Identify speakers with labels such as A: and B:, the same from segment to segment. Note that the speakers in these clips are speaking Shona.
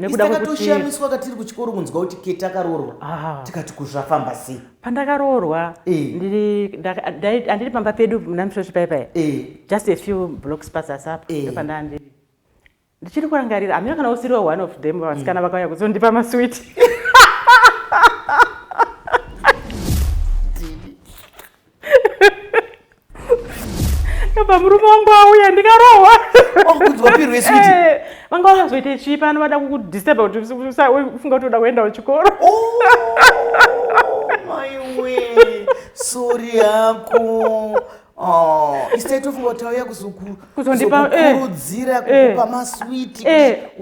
A: Takatoshamiswa katiri kuchikoro kunzwa kuti Kate akaroorwa. Tikati kuzvafamba sei?
B: Pandakaroorwa andiri pamba pedu naMshoshi paipai. Just a few blocks past up. Pandandiri. Ndichiri kurangarira amina kana usiriwa one of them vasikana vakauya kuzondipa maswiti. Murume wangu auya ndikarohwa.
A: Kunzwapirwe switi.
B: Vanga vakazoita chii pano vada kukudisturba kuti ufunga kuti uda kuenda kuchikoro.
A: Maiwe. Sorry yako. Instead tofunga kuti auya kuzokurudzira kukupa maswiti.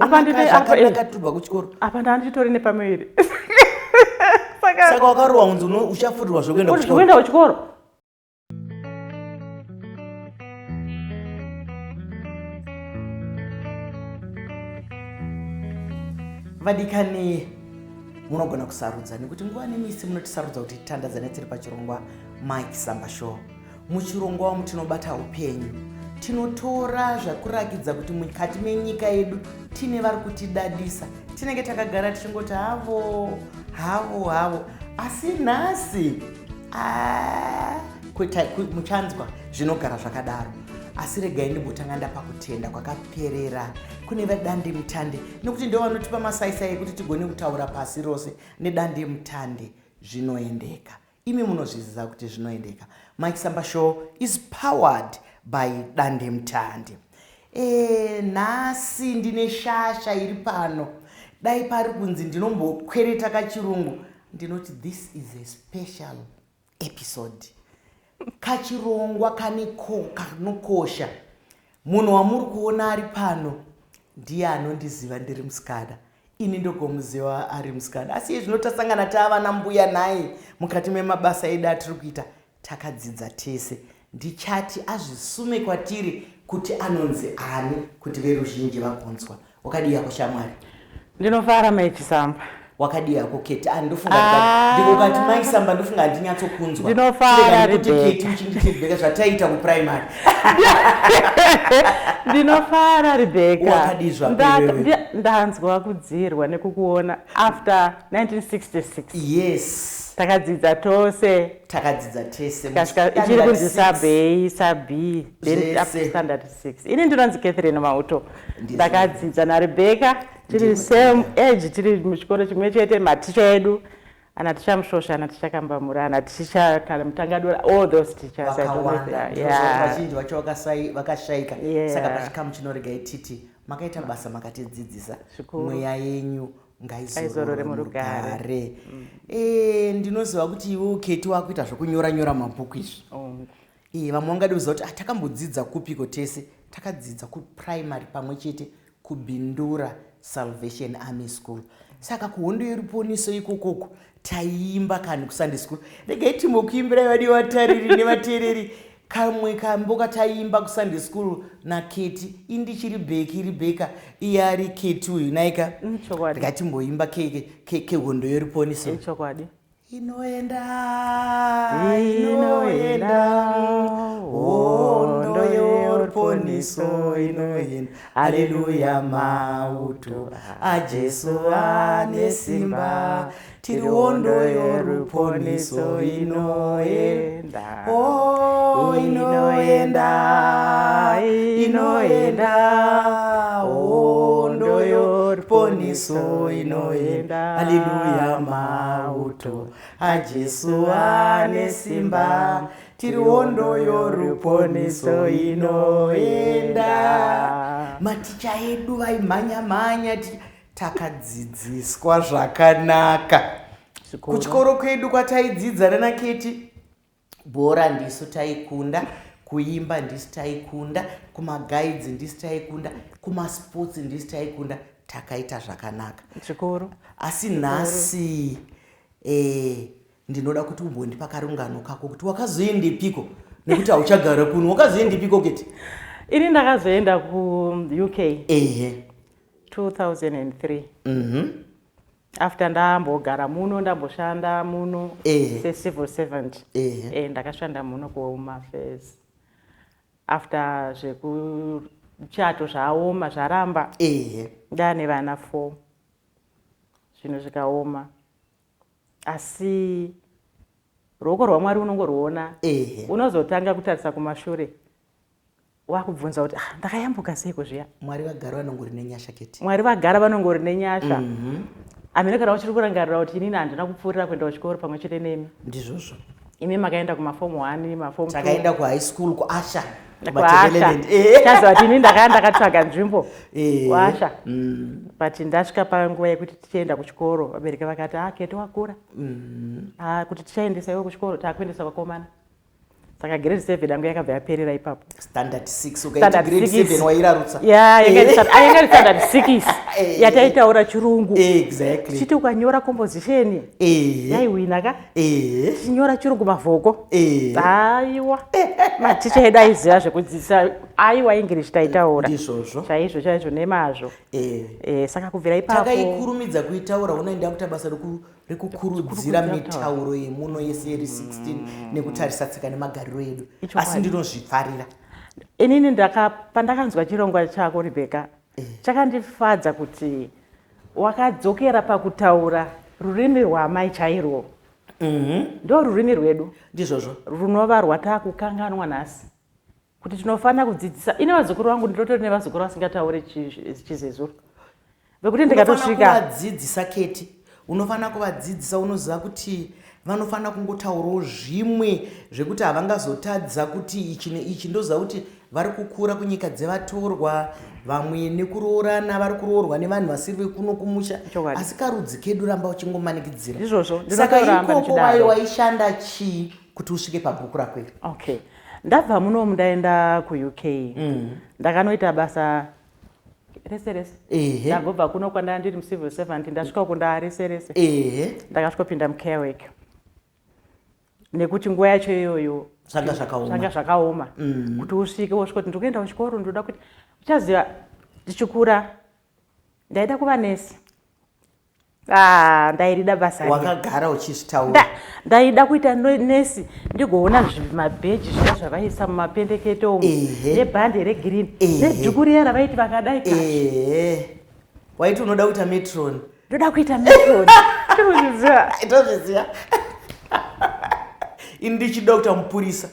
A: Apa ndakatubva kuchikoro.
B: Apa ndanditori nepamwiri.
A: Saka wakarohwa kunzi uchafurirwa zvokuenda kuchikoro.
B: Kuenda kuchikoro.
A: Vadikani munogona kusarudza nekuti nguva nemisi munotisarudza kuti titandadzane tiri pachirongwa Mai Chisamba show. Muchirongwa wamu tinobata upenyu. Tinotora zvakurakidza kuti mukati menyika yedu tine vari kutidadisa. Tinenge takagara tichingoti havo. Asi nhasi muchanzwa zvinogara zvakadaro. Asi regai ndimbotanga ndapa kutenda kwakaperera kune vadandemutande nekuti ndio vanotipa masaisai ekuti tigone kutaura pasi rose nedandemutande zvinoendeka. Imi munozviziva kuti zvinoendeka. Mai Chisamba show is powered by dandemutande. Nhasi ndine shasha iri pano. Dai pari kunzi ndinombokwereta kachirungu. Ndinoti this is a special episode. Kachirongwa kanokosha. Munhu wamuri kuona ari pano ndiye anondiziva ndiri musikana. Ini ndogomuziva ari musikana. Asi izvino tasangana tava nambuya naye mukati memabasa edu atiri kuita. Takadzidza tese. Ndichati azvisume kwatiri kuti anonzi ani kuti veruzhinji vagonzwa. Wakadi yako shamwari?
B: Ndinofara Mai Chisamba.
A: Wakadi yako Kate ndofunga ndikati Mai Chisamba ndofunga andinyatsokunzwa.
B: Ndinofara
A: kuti Kate uchinditibeka zvataita ku primary.
B: Ndinofara Rebecca.
A: Wakadizva
B: pewewe. Ndanzwa kudzirwa nekukuona after 1966.
A: Yes.
B: Takadzidza tose.
A: Takadzidza tese.
B: Ichiri kunzi Sabi, then up to standard 6. Ini ndinonzi Catherine Mahuto. Takadzidza naRebecca. Tiri same age, tiri muchikoro chimwe chete, maticha edu. Anaticha Mushosha, anaticha Kambamura, anaticha Mutangadora, all those teachers.
A: Vazhinji vacho vakashaika. Saka pachikamu chinorega ititi makaita basa makatidzidzisa. Mweya yenyu ngaizorore murugare. Ndinoziva kuti iwe Kate wakuita zvokunyora mabhuku izvi. Vamwe vangadi kuziva kuti takambodzidza kupiko tese. Takadzidza kuprimary pamwe chete kubindura Salvation Army School. Saka kuhondo yeruponiso ikokoko taiimba kani kuSunday school. Regai timbokuimbira vadi vatariri nevateereri kamwe kamboka taiimba kuSunday school naKate. Indichiri beki Rebecca iyari Kate uyu naika. Regai timboimba kehondo yeruponiso.
B: Chokwadi.
A: Inoenda hondo yoruponiso inoenda. Haleluya Mahuto aJesu ane simba. Tiri hondo yoruponiso inoenda. Inoenda hondo yoruponiso inoenda. Haleluya Mahuto aJesu ane simba. Tiri hondo yoruponiso inoenda. Maticha edu vaimhanya takadzidziswa zvakanaka. Kuchikoro kwedu kwataidzidza naKate, bhora ndisu taikunda, kuimba ndisu taikunda, kumagaidzi ndisu taikunda, kumasports ndisu taikunda. Takaita zvakanaka.
B: Chikoro.
A: Asi nhasi ndinoda kuti umbondipa karungano kako kuti wakazoendepiko nekuti hauchagara kuno. Wakazoendepiko Kate?
B: Ini ndakazoenda ku-UK 2003. After ndambogara muno, ndamboshanda muno se-civil servant. Ndakashanda muno kuHome Affairs. After zvekuchato zvaoma zvaramba, ndane vana 4. zvinhu zvikaoma, asi ruoko rwaMwari unongorwuona. Unozotanga kutarisa kumashure wakubvunza kuti ndakayambuka seiko zviya.
A: Mwari vagara vanongori nenyasha keti.
B: Mwari vagara vanongori nenyasha. Amene kana uchiri kurangarira kuti inini handina kupfuurira kuenda kuchikoro pamwe chete nemi.
A: Ndizvozvo.
B: Imi makaenda kumaform 1, maform 2.
A: Takaenda kuhigh school kuAsha.
B: Chazi kuti inini ndakatsvaga nzvimbo kuAsha. But ndasvika panguva yekuti tichienda kuchikoro, vabereki vakati Kete wakura. Kuti tichaendesa iwe kuchikoro, takuendesa vakomana. Saka grade 7 yangu yakabva yaperera ipapo.
A: Standard 6 ukaita grade 7 wairarutsa.
B: Yanga standard 6 yataitaura chirungu.
A: Exactly.
B: Tichiti ukanyora composition yaiwina ka. Tichinyora chirungu mavhoko. Aiwa. Maticha edu aiziva zvekudzidzisa aiwa English taitaura.
A: Ndizvozvo.
B: Chaizvo nemazvo. Saka kubvira ipapo
A: takaikurumidza kuitaura unoenda kuita basa rekukurudzira mitauro yemuno yese iri 16 nekutarisa tsika nemagariro edu. Asi ndinozvifarira.
B: Inini pandakanzwa chirongwa chako Rebecca, chakandifadza kuti wakadzokera pakutaura rurimi rwamai chairwo. Ndo rurimi rwedu.
A: Ndizvozvo.
B: Runova rwatakukanganwa nhasi. Kuti tinofanira kudzidzisa. Ine vazukuru vangu ndinotori nevazukuru vasingatauri chizezuru. Vekuti ndikatosvika
A: kuvadzidzisa Keti. Unofanira kuvadzidzisa, unoziva kuti vanofanira kungotaurawo zvimwe zvekuti havangazotadza kuti ichi ndoziva kuti vari kukura kunyika dzevatorwa, vamwe nekuroorana vari kuroorwa nevanhu vasiri vekuno kumusha, asi karudzi kedu ramba uchingomanikidzira.
B: Ndizvozvo.
A: Saka ikoko waishanda chii kuti usvike pabhuku rako iri?
B: Okay. Ndabva muno ndaenda kuUK. Ndakanoita basa reserese. Ndangobva kuno kwandanga ndiri mucivil servant ndasvika uko ndareserese. Ndakasvikopinda mucare work. Nekuti nguva yacho iyoyo zvanga zvakaoma. Kuti usvike wosvika kuti ndikuenda kuchikoro ndoda kuti uchaziva ndichikura ndaida kuva nesi. Ndairida basa.
A: Wakagara uchizvitaura.
B: Ndaida kuita nesi ndigoona mabheji zvavaisa mumapendekete omo nebhande regreen nedhuku riya ravaiti vakadai kashi.
A: Waiti unoda kuita matron.
B: Ndoda kuita matron. Ndozviziva.
A: Ndozviziva. Ini ndichida kuita mupurisa.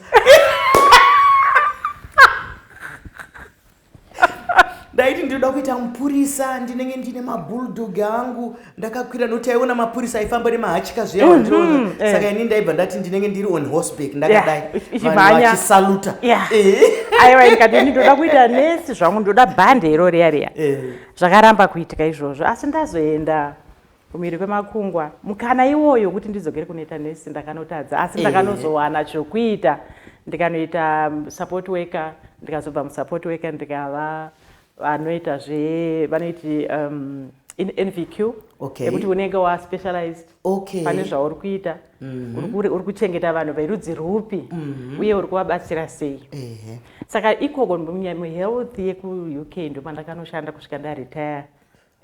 A: Ndaiti ndinoda kuita mupurisa, ndinenge ndine mabulldog angu, ndakakwira nokuti aiona mapurisa aifamba nemahachika zviya wandiona. Saka ini ndaibva ndati ndinenge ndiri on horseback ndakadai. Vanhu vachisaluta.
B: Aiwa ndikati ndinoda kuita nesi zvangu ndoda bhande iro riya. Zvakaramba kuitika izvozvo, asi ndazoenda kumhiri kwemakungwa. Mukana iwoyo kuti ndizogere kunoita nesi ndakanotadza, asi ndakanozowana chokuita. Ndikanoita support worker, ndikazobva musupport worker ndikava vanoita vanoiti NVQ. Yekuti unenge waspecialized pane zvauri kuita. Uri kuchengeta vanhu verudzi rupi uye uri kuvabatsira sei. Saka ikoko muhealth yekuUK ndo pandakanoshanda kusvika ndaretire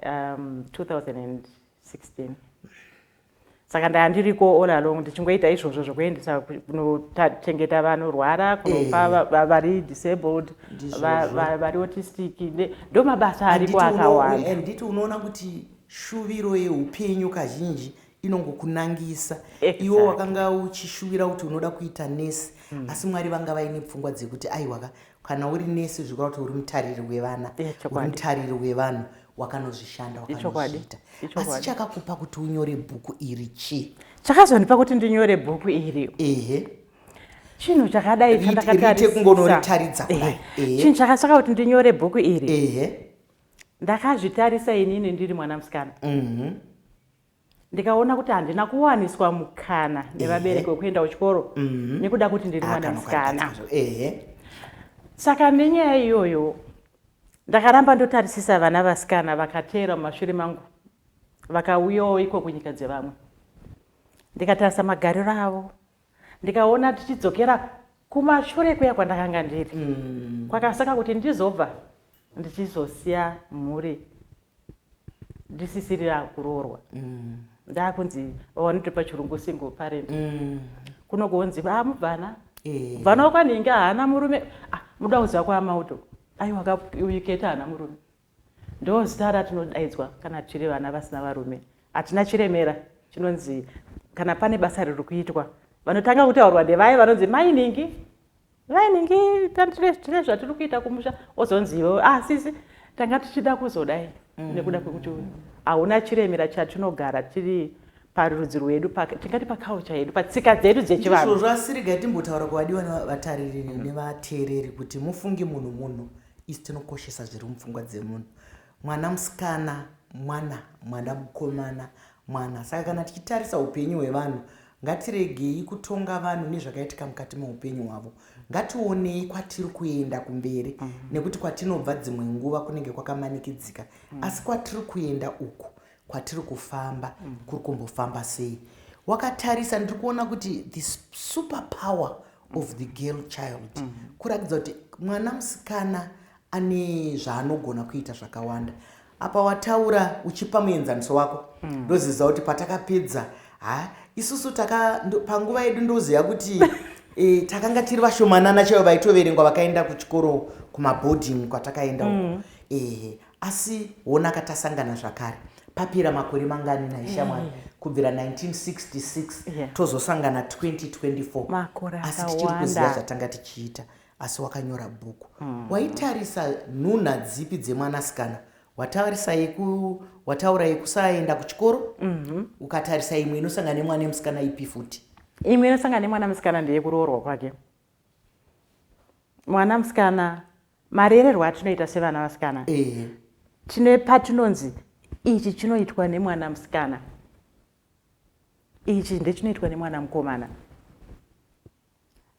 B: 2016. Saka ndandiriko all along ndichingoita izvozvo zvokuendesa kunochengeta vanorwara, kunopa vari disabled, vari autistic, ndo mabasa ariko akawanda.
A: Nditi unoona kuti shuviro yeupenyu kazhinji inongokunangisa. Iwo wakanga uchishuvira kuti unoda kuita nesi, asi Mwari vanga vaine pfungwa dzekuti aiwa kana uri nesi zvikora kuti uri mutariri wevana, uri mutariri wevanhu, wakanozvishanda wakanozviita. Asi chakakupa kuti unyore bhuku iri chii?
B: Chakazondipa kuti ndinyore bhuku iri. Chinhu chakadai chandakatarisisa.
A: Kungonoritaridza kudai.
B: Chinhu chakasaka kuti ndinyore bhuku iri. Ndakazvitarisa inini ndiri mwana musikana. Ndikaona kuti handina kuwaniswa mukana nevabereki wekuenda kuchikoro nekuda kuti ndiri mwana musikana. Saka nenyaya iyoyo ndakaramba ndotarisisa vana vasikana vakateera mumashure mangu vakauyawo iko kunyika dzevamwe. Ndikatarisa magariro avo, ndikaona tichidzokera kumashure kuya kwandakanga ndiri. Kwakasaka kuti ndizobva ndichizosiya mhuri ndisisirira kuroorwa. Ndakunzi vanoti pachirungu single parent. Kunogonzi mubvana. Mubvana wakwanhingi haana murume. Muda kuziva kwa Mahuto. Aiwa uyiketa haana murume. Ndo zita ratinodaidzwa kana tiri vana vasina varume. hatina chiremera chinonzi kana pane basa riri kuitwa vanotanga kutaurwa ndevaya vanonzi mainingi tine zvatiri kuita kumusha ozonzi ivo sisi tanga tichida kuzodai nekuda kwekuti hauna chiremera chatinogara tiri parudzi rwedu tingati paculture yedu patsika dzedu dzechivanhu.
A: Izvozvo asiriga timbotaura kuvadiwa nevatariri nevateereri kuti mufungi munhu isi tinokoshesa zviri mupfungwa dzemunhu. Mwana musikana, mwana mukomana, mwana. Saka kana tichitarisa upenyu hwevanhu ngatiregei kutonga vanhu nezvakaitika mukati meupenyu hwavo. Ngationei kwatiri kuenda kumberi nekuti kwatinobva dzimwe nguva kunenge kwakamanikidzika. Asi kwatiri kuenda uku kwatiri kufamba kuri kumbofamba sei. Wakatarisa ndiri kuona kuti the super power of the girl child kuratidza kuti mwana musikana ane zvaanogona kuita zvakawanda. Apa wataura uchipa muenzaniso wako ndoziva kuti patakapedza isusu panguva yedu ndoziva kuti takanga tiri vashomanana chaivo vaitoverengwa vakaenda kuchikoro kumaboarding kwatakaenda uko. Asi ona katasangana zvakare papira makore mangani naishamwari kubvira 1966 tozosangana 2024 asi tichiri kuziva zvatanga tichiita. Asi wakanyora bhuku waitarisa nhunha dzipi dzemwanasikana? Wataura yekusaenda kuchikoro ukatarisa imwe inosangana nemwana musikana ipi futi?
B: Imwe inosangana nemwana musikana ndeyekuroorwa kwake. Mwana musikana marererwo atinoita sevana vasikana tine patinonzi ichi chinoitwa nemwana musikana, ichi ndechinoitwa nemwana mukomana.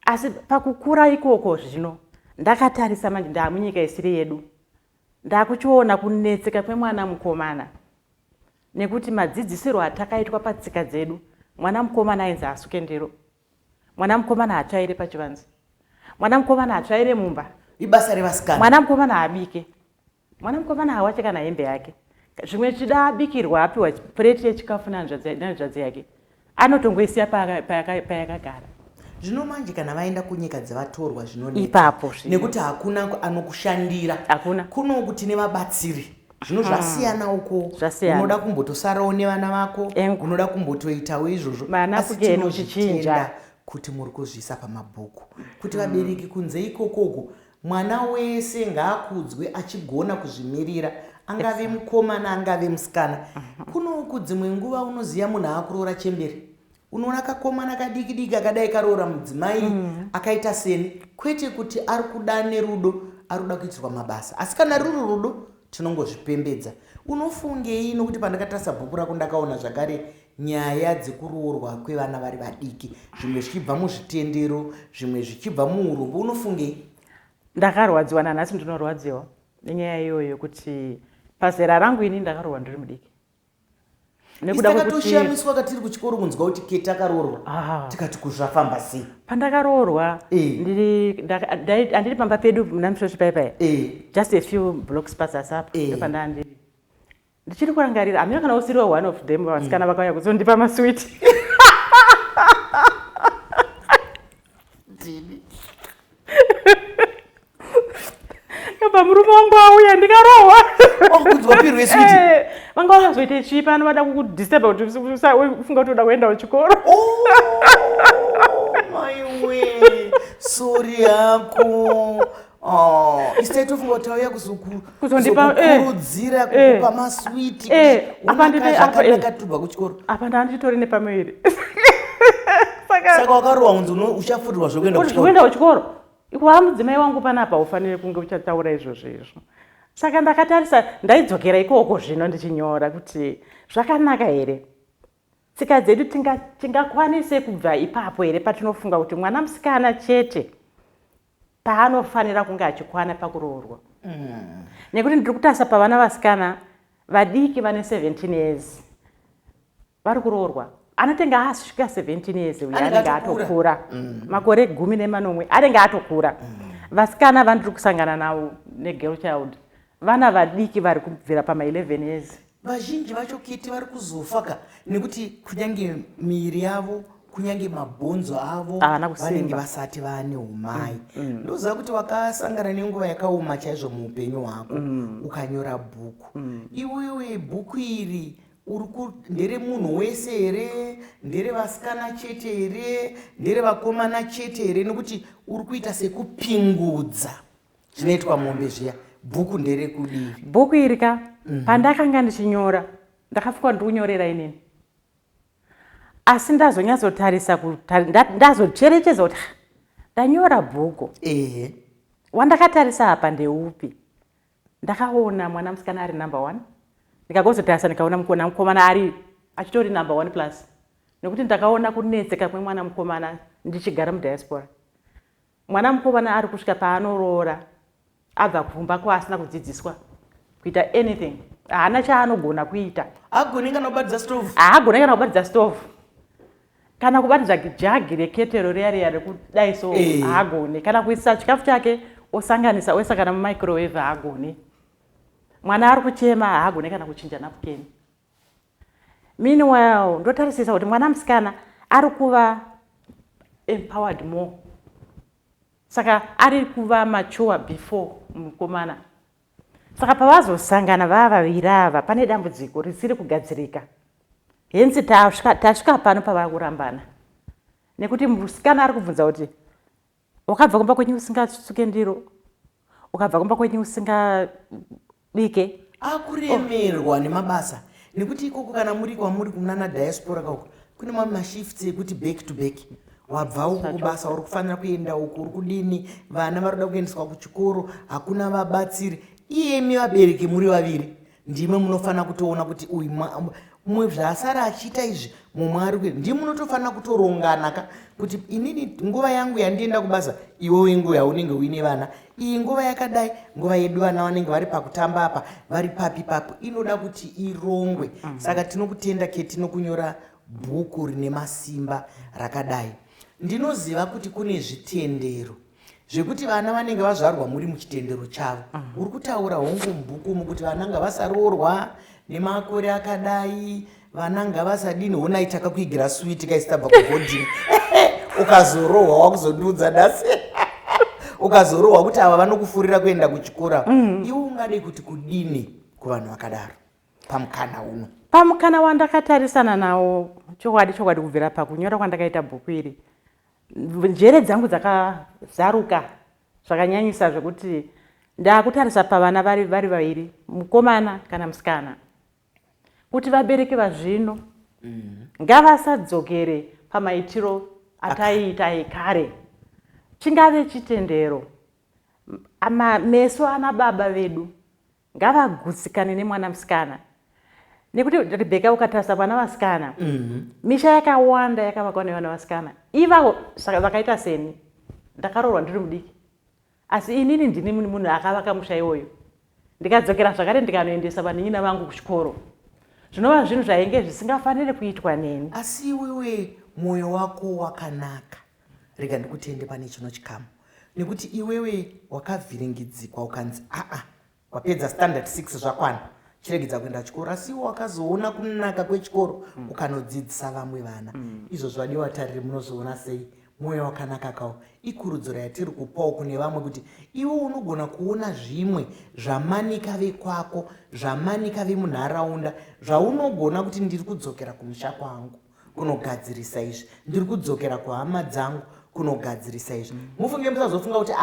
B: Asi pakukura ikoko zvino ndakatarisa manje ndamunyika isiri yedu ndakuchiona kunetseka kwemwana mukomana nekuti madzidzisiro atakaitwa patsika dzedu. Mwana mukomana ainzi asuke ndiro, mwana mukomana hatsvaire pachivanze, mwana mukomana hatsvaire mumba,
A: ibasa revasikana.
B: Mwana mukomana habike, mwana mukomana hawache kana hembe yake. Zvimwe chida abikirwa apiwa pureti yechikafu nanzvadzi yake anotongoisiya payakagara.
A: Zvino manje kana vaenda kunyika dzevatorwa zvinoneka
B: ipapo
A: nekuti hakuna anokushandira, kuno kuti nevabatsiri zvino zvasiyana uko. Unoda kumbotosarawo nevana vako, unoda kumbotoitawo izvozvo. Asi tinozvitenda kuti muri kuzvisa pamabhuku kuti vabereki kunze ikokoko mwana wese ngaakudzwe achigona kuzvimirira, angave mukomana angave musikana. Kuno kudzimwe nguva unoziva munhu akuroora chemberi, unoona kakomana kadiki akadai karoora mudzimai akaita seni, kwete kuti ari kuda nerudo, ari kuda kuitirwa mabasa. Asi kana ruri rudo tinongozvipembedza. Unofungei nokuti pandakatarisa bhuku rako ndakaona zvakare nyaya dzekuroorwa kwevana vari vadiki, zvimwe zvichibva muzvitendero, zvimwe zvichibva muurombo. Unofungei?
B: Ndakarwadziwa nanhasi ndinorwadziwa nenyaya iyoyo kuti pazera rangu ini ndakaroorwa ndiri mudiki.
A: Takatoshamiswa katiri kuchikoro kunzwa kuti kete akaroorwa tikati kuzvafamba sei.
B: Pandakaroorwa handiri pamba pedu muna Mushoshi paipai, just a few blocks past up pandandiri ndichiri kurangarira. Hamina kana usiriwo one of them vasikana vakauya kuzondipa maswiti. Kaba murume wangu auya ndikarohwa.
A: Kunzwapirwe switi.
B: Vanga vakazoita chipa vanoda kukudisturba kuti ufunga kuti uda kuenda kuchikoro.
A: Maiwe, sorry yako. Isitofunga kuti auya kuzokurudzira kukupa maswiti. Unakaturwa kuchikoro.
B: Apa ndanditori nepamwiri.
A: Saka wakarohwa unzi uchafurirwa zvokuenda kuchikoro.
B: Kuenda kuchikoro. Ikuwa mudzimai wangu panapa ufanire kunge uchataura izvozvo. Saka ndakatarisa ndaidzokera ikoko zvino ndichinyora kuti zvakanaka here tsika dzedu tingakwanise kubva ipapo here patinofunga kuti mwana musikana chete paanofanira kunge achikwana pakuroorwa. Nekuti ndiri kutarisa pavana vasikana vadiki vane 17 years vari kuroorwa. Anotenga asvika 17 years uye anenge atokura, makore 19 anenge atokura. Vasikana vandiri kusangana navo negirl child vana vadiki vari kubvira pama 11 years.
A: Vazhinji vacho kiti vari kuzofa nekuti kunyange miri yavo kunyange mabhonzo avo vanenge vasati vane umai. Ndoziva kuti wakasangana nenguva yakaoma chaizvo muupenyu hwako ukanyora bhuku. Iwewe bhuku iri ndere munhu wese here, ndere vasikana chete here, ndere vakomana chete here, nekuti uri kuita sekupingudza zvinoitwa mombe zviya. Bhuku ndere kudivi.
B: Bhuku iri ka pandakanga ndichinyora ndakafuka ndikunyorera inini, asi ndazonyatsotarisa ndazocherechedza kuti ndanyora bhuku wandakatarisa apa ndeupi. Ndakaona mwana musikana ari number 1, ndikagozotarisa ndikaona mukomana ari achitori number 1 plus, nekuti ndakaona kunetseka kwemwana mukomana ndichigara mudiaspora. Mwana mukomana ari kusvika paanoroora abva kumba kwa asina kudzidziswa kuita anything, haana chaanogona kuita.
A: Agoni kana kubatidza stove,
B: haagoni kana kubatidza stove, kana kubatidza jagi reketero riya rekudai so haagoni, kana kuisa chikafu chake osanganisa oisakana mumicrowave haagoni. Mwana ari kuchema haagoni kana kuchinja napukeni. Meanwhile ndotarisisa kuti mwana musikana ari kuva empowered more, saka ari kuva mature before mukomana. Saka pavazosangana vavaviri ava pane dambudziko risiri kugadzirika. Hensi tasvika pano pavakurambana, nekuti musikana ari kubvunza kuti wakabva kumba kwenyu usingasuke ndiro, ukabva kumba kwenyu usingabike.
A: Akuremerwa nemabasa, nekuti ikoko kana muri kwamuri kunana diaspora kako kune mamwe mashifts ekuti back to back. Wabva uku kubasa uri kufanira kuenda uku, uri kudini, vana vari kuda kuendeswa kuchikoro, hakuna vabatsiri. Iyemi vabereki muri vaviri ndime munofanira kutoona kuti uyu mumwe zvasara achiita izvi mumwe ari kuenda, ndimi munotofanira kutorongana ka kuti inini nguva yangu yandienda kubasa, iwewe nguva yaunenge uine vana, iyi nguva yakadai, nguva yedu vana vanenge vari pakutamba apa, vari papi papo, inoda kuti irongwe. Saka tinokutenda ketinokunyora bhuku rine masimba rakadai. Ndinoziva kuti kune zvitendero zvekuti vana vanenge vazvarwa muri muchitendero chavo. Uri kutaura hongu mubhukumu kuti vana ngavasaroorwa nemakore akadai, vana ngavasadini, honai takakuigira switi kaisitabva kubhodhini ukazorohwa wakuzondiudza dasi ukazorohwa kuti ava vanokufurira kuenda kuchikora. Iwe ungade kuti kudini kuvanhu vakadaro pamukana uno?
B: Pamukana wandakatarisana nawo chokwadi kubvira pakunyora kwandakaita bhuku iri, njere dzangu dzakazaruka zvakanyanyisa zvekuti ndakutarisa pavana vari vaviri, mukomana kana musikana, kuti vabereki vazvino ngavasadzokere pamaitiro ataiita ekare. Chingave chitendero, meso ana baba vedu ngavagutsikane nemwana musikana, nekuti Rebeka ukatarisa vana vasikana misha yakawanda yakavakwa nevana vasikana. Ivavo saka vakaita seni, ndakaroorwa ndiri mudiki, asi inini ndini munhu akavaka musha iwoyo, ndikadzokera zvakare ndikanoendesa vanin'ina vangu kuchikoro. Zvinova zvinhu zvainge zvisingafaniri kuitwa neni.
A: Asi iwewe mwoyo wako wakanaka, rega ndikutende pane chino chikamu, nekuti iwewe wakavhiringidzikwa ukanzi wapedza standard 6 zvakwana, chiregedza kuenda chikoro, asi wakazoona kunaka kwechikoro ukanodzidzisa vamwe vana. Izvo zvadiwa tarire munozoona sei mwoyo wakanaka kawo. Ikurudziro yatiri kupawo kune vamwe kuti iwe unogona kuona zvimwe zvamanika vekwako, zvamanika vemunharaunda, zvaunogona kuti ndiri kudzokera kumusha kwangu kunogadzirisa izvi, ndiri kudzokera kuhama dzangu kunogadzirisa izvi. Mufunge musazofunga kuti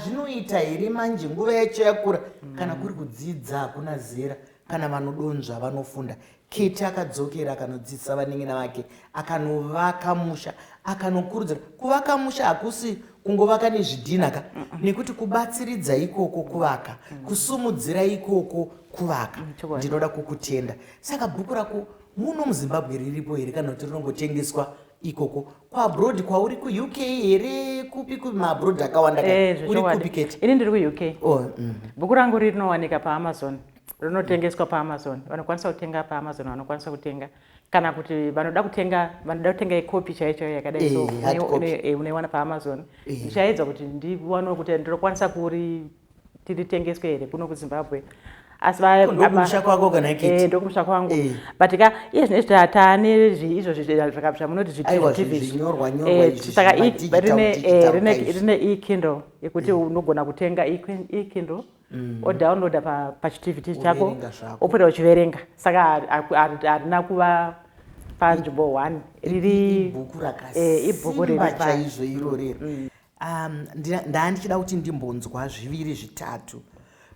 A: zvinoita here manje nguva yacho yakura. Kana kuri kudzidza hakuna zera, kana vanodonzva vanofunda. Kete akadzokera akanodzidzisa vanin'ina vake, akanovaka musha, akanokurudzira. Kuvaka musha hakusi kungovaka nezvidhina ka, nekuti kubatsiridza ikoko kuvaka, kusumudzira ikoko kuvaka. Ndinoda kukutenda. Saka bhuku rako muno muZimbabwe riripo here kana kuti rinongotengeswa ikoko kwaabroad, kwauri kuUK here, kupi kumabroad akawanda uri kupi Kete?
B: Ini ndiri kuUK. Bhuku rangu rinowanika paAmazon, rinotengeswa paAmazon. Vanokwanisa kutenga paAmazon, vanokwanisa kutenga kana kuti vanoda kutenga ikopi chaicho yakadai so unaiwana paAmazon. Ndichaedza kuti ndione kuti ndinokwanisa tiritengeswe here kuno kuZimbabwe.
A: Ndokumusha kwako kana Kete?
B: Ndokumusha kwangu. But iye zvinezvi taane izvo zvakamunoti
A: zvinyorwa
B: saka rine e-Kindle yekuti unogona kutenga e-Kindle odownloada pachitivhiti chako opota uchiverenga. Saka harina kuva panzvimbo 1 riri ibhuku
A: riri chaizvo irorero. Ndichida kuti ndimbonzwa zviviri zvitatu.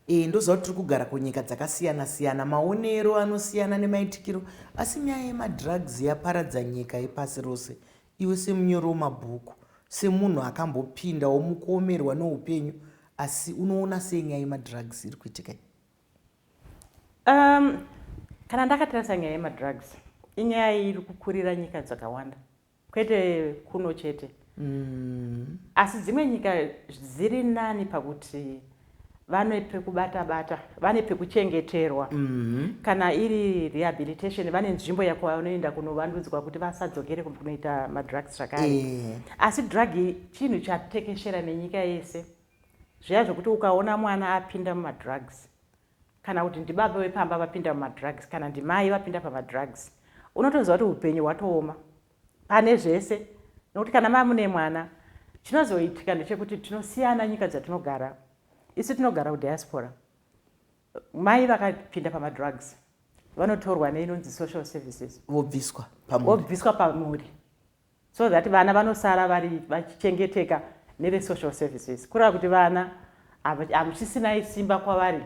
A: Ndoziva kuti tiri kugara kunyika dzakasiyana siyana, maonero anosiyana nemaitikiro, asi nyaya yemadrugs yaparadza nyika yepasi rose. Iwe semunyori wemabhuku, semunhu akambopindawo mukuomerwa neupenyu, asi unoona sei nyaya yemadrugs iri kuitika?
B: Kana ndakatarisa nyaya yemadrugs, inyaya iri kukurira nyika dzakawanda, kwete kuno chete. Asi dzimwe nyika dziri nani pakuti vane pekubata-bata, vane pekuchengeterwa. Kana iri rehabilitation, vane nzvimbo yakwavanoenda kunovandudzwa kuti vasadzokere kunoita madrugs zvakare. Asi drug chinhu chatekeshera nenyika yese. Zviya zvokuti ukaona mwana apinda mumadrugs, kana kuti ndibaba wepamba vapinda mumadrugs, kana ndimai vapinda pamadrugs, unotoziva kuti upenyu hwatooma pane zvese. Nokuti kana mamune mwana, chinozoitika ndechekuti tinosiyana nyika dzatinogara. Isi tinogara kudiaspora. Mai vakapinda pamadrugs vanotorwa neinonzi social services, vobviswa pamuri, so that vana vanosara vachichengeteka neve-social services. Kureva kuti vana hamuchisina simba kwavari,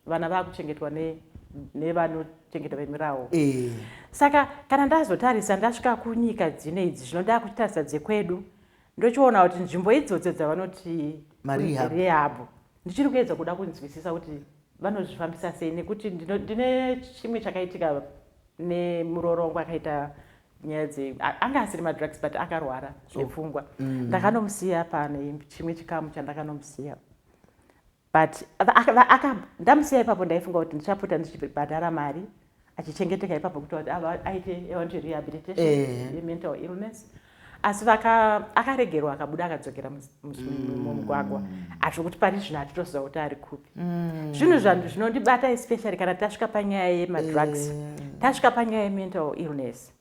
B: vana vakuchengetwa nevanochengeta vemirawo. Saka kana ndazotarisa ndasvika kunyika dzine idzi zvinoda kutarisa dzekwedu, ndochiona kuti nzvimbo idzodzo dzavanoti rehab, ndichiri kuedza kuda kunzwisisa kuti vanozvifambisa sei, nekuti ndine chimwe chakaitika nemurorongo akaita nyaya anga asiri madrugs but akarwara zvepfungwa. Ndakanomusiya pane chimwe chikamu chandakanomusiya, but ndamusiya ipapo ndaifunga kuti ndichapota ndichibhadhara mari achichengeteka ipapo kuti aite rehabilitation yemental illness. Asi akaregerwa akabuda akadzokera mumugwagwa, asi kuti pari zvino hatitoziva kuti ari kupi. Zvinhu zvinondibata especially kana tasvika panyaya yemadrugs, tasvika panyaya yemental illness.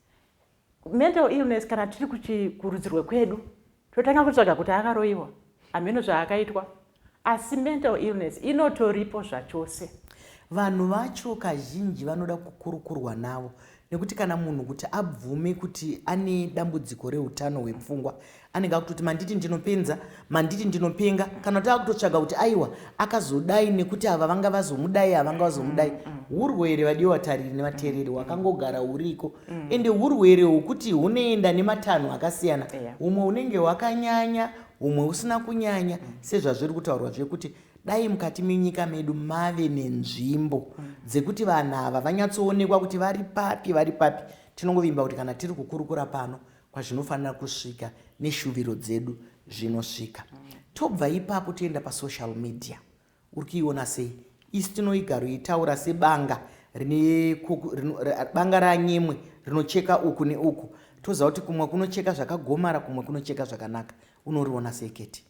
B: Mental illness kana tiri kurudzi rwekwedu totanga kutsvaga kuti akaroiwa, hameno zvaakaitwa, asi mental illness inotoripo zvachose.
A: Vanhu vacho kazhinji vanoda kukurukurwa navo, nekuti kana munhu kuti abvume kuti ane dambudziko reutano hwepfungwa, anenge akutoti manditi ndinopenza, manditi ndinopenga, kana kuti akutotsvaga kuti aiwa akazodai nekuti ava vanga vazomudai, havanga vazomudai. Urwere vadiwa tariri nevateereri hwakangogara huriko, ende urwere hwokuti hunoenda nematanho akasiyana. Humwe hunenge hwakanyanya, humwe husina kunyanya, sezvazviri kutaurwa zvekuti dai mukati menyika medu mave nenzvimbo dzekuti vanhu ava vanyatsoonekwa kuti vari papi. Tinongovimba kuti kana tiri kukurukura pano kwazvinofanira kusvika neshuviro dzedu zvinosvika. Tobva ipapo toenda pasocial media. Uri kuiona sei? Isi tinoigaro itaura sebanga banga ranyemwe rinocheka uku neuku. Toziva kuti kumwe kunocheka zvakagomara, kumwe kunocheka zvakanaka. Unoriona sei Keti?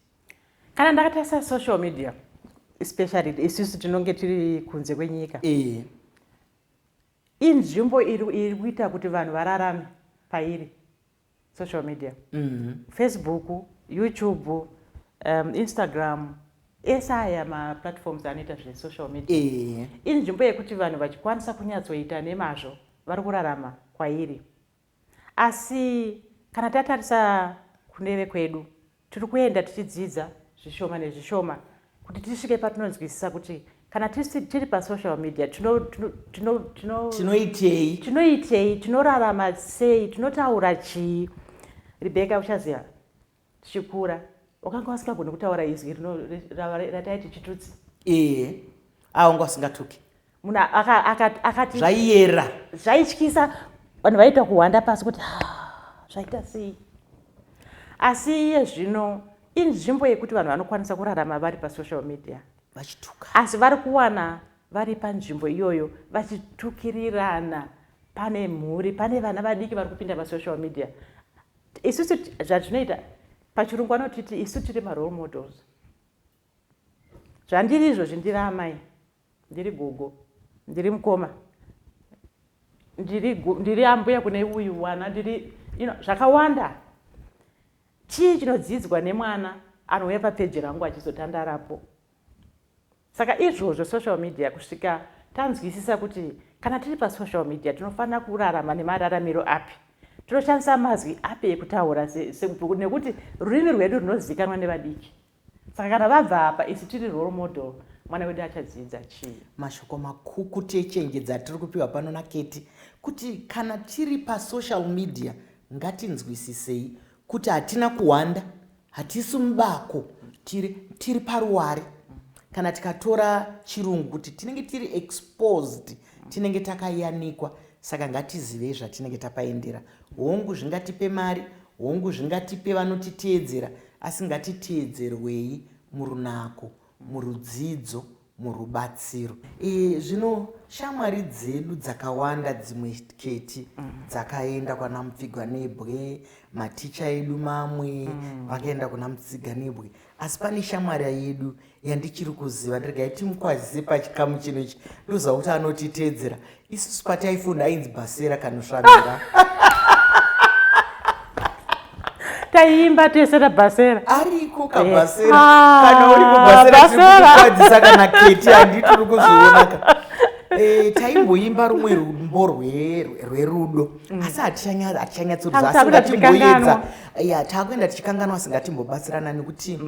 B: Kana ndakatarisa social media, especially isusu tinonge tiri kunze kwenyika, inzvimbo iri kuita kuti vanhu vararame pairi social media. Facebook, YouTube, Instagram, ese aya maplatforms anoita zvesocial media. Inzvimbo yekuti vanhu vachikwanisa kunyatsoita nemazvo vari kurarama kwairi. Asi kana tatarisa kune vekwedu, tiri kuenda tichidzidza zvishoma nezvishoma kuti tisvike patinonzwisisa kuti kana tiri pasocial media tinoitei, tinorarama sei, tinotaura chii. Rebecca, uchaziva tichikura wakanga wasingagoni kutaura izwi rataiti chitutsi.
A: Wanga usingatuki.
B: Munhu akati
A: zvaiyera,
B: zvaityisa, vanhu vaita kuhwanda pasi kuti zvaita sei. Asi iye zvino inzvimbo yekuti vanhu vanokwanisa kurarama vari pasocial media
A: vachituka,
B: asi vari kuwana vari panzvimbo iyoyo vachitukirirana. Pane mhuri, pane vana vadiki vari kupinda pasocial media. Isusu zvatinoita pachirungu vanotiti isu tiri marole models. Zvandiri izvo zvindiri amai, ndiri gogo, ndiri mukoma, ndiri ambuya kune uyu wana, ndiri zvakawanda. Chii chinodzidzwa nemwana anouya papeji rangu achizotandarapo. Saka izvozvo social media kusvika tanzwisisa kuti kana tiri pasocial media tinofanira kurarama nemararamiro api, tinoshandisa mazwi api ekutaura nekuti rurimi rwedu runozivikanwa nevadiki. Saka kana vabva apa isi tiri role model, mwana wedu achadzidza chii?
A: Mashoko makukutu echenjedza atiri kupiwa pano naKeti kuti kana tiri pasocial media ngatinzwisisei kuti hatina kuwanda, hatisi mubako, tiri paruware. Kana tikatora chirungu kuti tinenge tiri exposed, tinenge takayanikwa. Saka ngatizivei zvatinenge tapaendera. Hongu zvingatipe mari, hongu zvingatipe vanotiteedzera, asi ngatiteedzerwei murunako, murudzidzo, murubatsiro. Zvino shamwari dzedu dzakawanda dzimwe Keti dzakaenda kuna Mupfiganebwe, maticha edu mamwe vakaenda kuna Mupfiganebwe. Asi pane shamwari yedu yandichiri kuziva, ndiregai timukwazise pachikamu chino ichi, ndoziva kuti anotiteedzera. Isusu pataifunda ainzi Basera Kanosvamira.
B: Taimba tesera Basera.
A: Ariko kaBasera. Kana uri kuBasera tikukwadzisa kana Keti handiti uri kuzviona. Taimboimba rumwe rumbo rwerudo. Asi hatichanyatsoruziva, asi ngatimboedza. Takuenda tichikanganwa singatimbobatsirana nekuti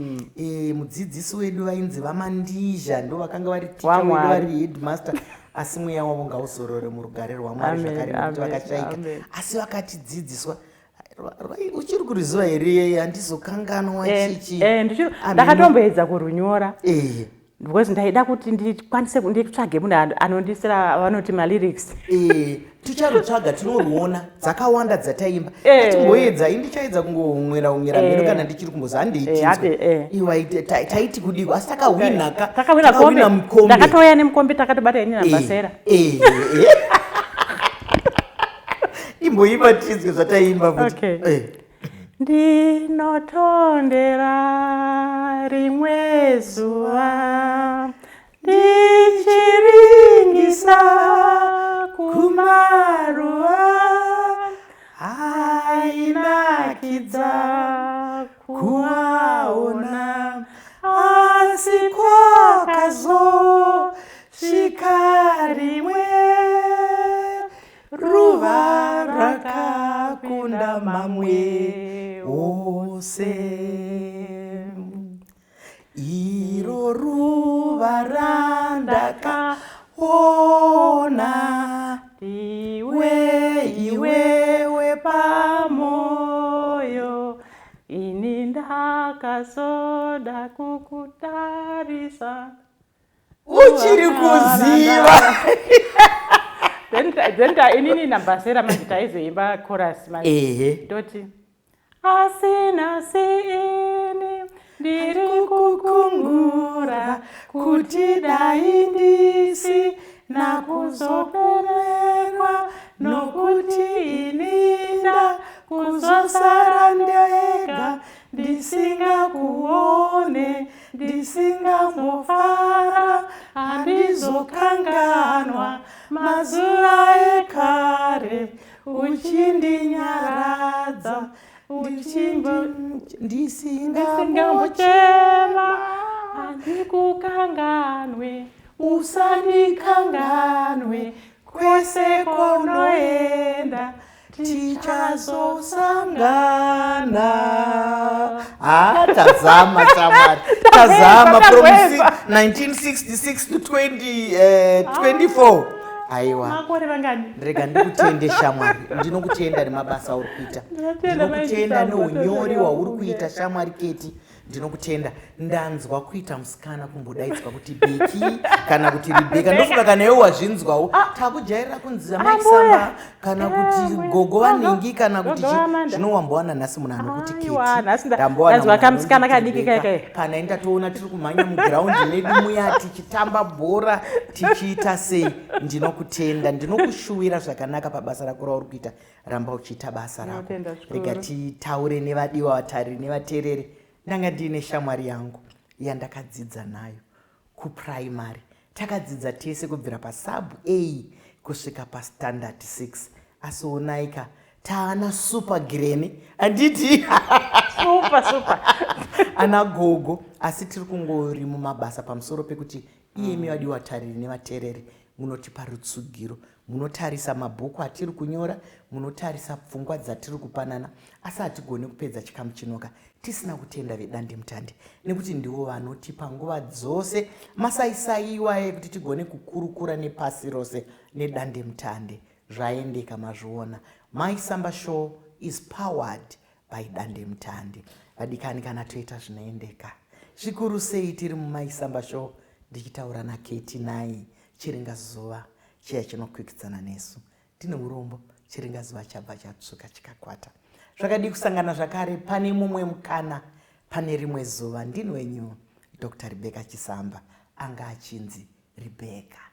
A: mudzidzisi wedu vainzi vaMandizha ndo vakanga vari ticha wedu vari headmaster. Asi mweya wavo ngauzorore murugare rwaMwari zvakare nekuti vakashaika. Asi vakatidzidziswa. Uchiri kuriziva here handizokanganwa chichi?
B: Ndakatomboedza kurunyora. Because ndaida kuti ndikwanise nditsvage munhu anondisira vanoti malyrics.
A: Ticharutsvaga, tinoruona dzakawanda dzataimba. Atimboedza, indichaedza kungomwera mhino kana ndichiri kumbozi handeitinzwa. Iwa taiti kudiko, asi takawina mukombe.
B: Ndakatouya nemukombe takatobata ini naBasera.
A: Imboimba tizwe zvataimba futi.
B: Ndinotondera rimwe zuva ndichiringisa kumaruva, ainakidza kuaona, asi kwakazosvika rimwe ruva rakakunda mamwe ose. Iro ruva randakaona, iwewe pamoyo, ini ndakazoda kukutarisa.
A: Uchiri kuziva.
B: Then inini naBasera manje taizoimba chorus manje. Ndoti asina ini ndiri kukungura kuti dai ndisi nakuzopererwa, nokuti ininda kuzosara ndega, ndisingakuone, ndisingambofara, handizokanganwa mazuva ekare, uchindinyaradza, ndisingambochema, handikukanganwe, usandikanganwe, kwese kwaunoenda tichazosangana. Tazama shamwari, tazama from 1966 to 2024. Aiwa, rega ndikutende shamwari, ndinokutenda nemabasa auri kuita, ndinokutenda neunyori hwauri kuita shamwari Keti, ndinokutenda. Ndanzwa kuita musikana kumbodaidzwa kuti Beki kana kuti Rebeka, ndofunga kana iwe wazvinzwawo takujairira kunzi Mai Chisamba kana kuti Gogo Vanhingi kana kuti zvinowambowana nhasi munhu anokuti Keti. Ndanzwa kamusikana kadiki keke.
A: Kana indatoona tiri kumhanya mugiraundi medu muya tichitamba bhora tichiita sei. Ndinokutenda, ndinokushuwira zvakanaka pabasa rako rauri kuita. Ramba uchiita basa rako. Rega titaure nevadiwa, vatariri nevateereri. Ndanga ndine shamwari yangu yandakadzidza nayo kuprimary. Takadzidza tese kubvira pasub A kusvika pastandard 6. Asi onaika taana super greni, handiti
B: super
A: ana gogo, asi tiri kungori mumabasa pamusoro pekuti iyemi vadiwatariri nevateereri munotipa rutsugiro, munotarisa mabhuku atiri kunyora, munotarisa pfungwa dzatiri kupanana, asi hatigoni kupedza chikamu chinoka tisina kutenda vedandemutande, nekuti ndivo vanotipa nguva dzose masaisaiwa ekuti tigone kukurukura nepasi rose nedandemutande. Zvaendeka mazviona. Mai Chisamba show is powered by Dandemutande. Vadikani kana toita zvinoendeka. Zvikuru sei tiri muMai Chisamba show ndichitaura naKetinai. Chiringazuva chiya chinokwikidzana nesu. Tine urombo chiringazuva chabva chatsvuka chikakwata. Zvakadi kusangana zvakare pane mumwe mukana, pane rimwe zuva. Ndini wenyu Dr. Rebecca Chisamba, anga achinzi Rebecca.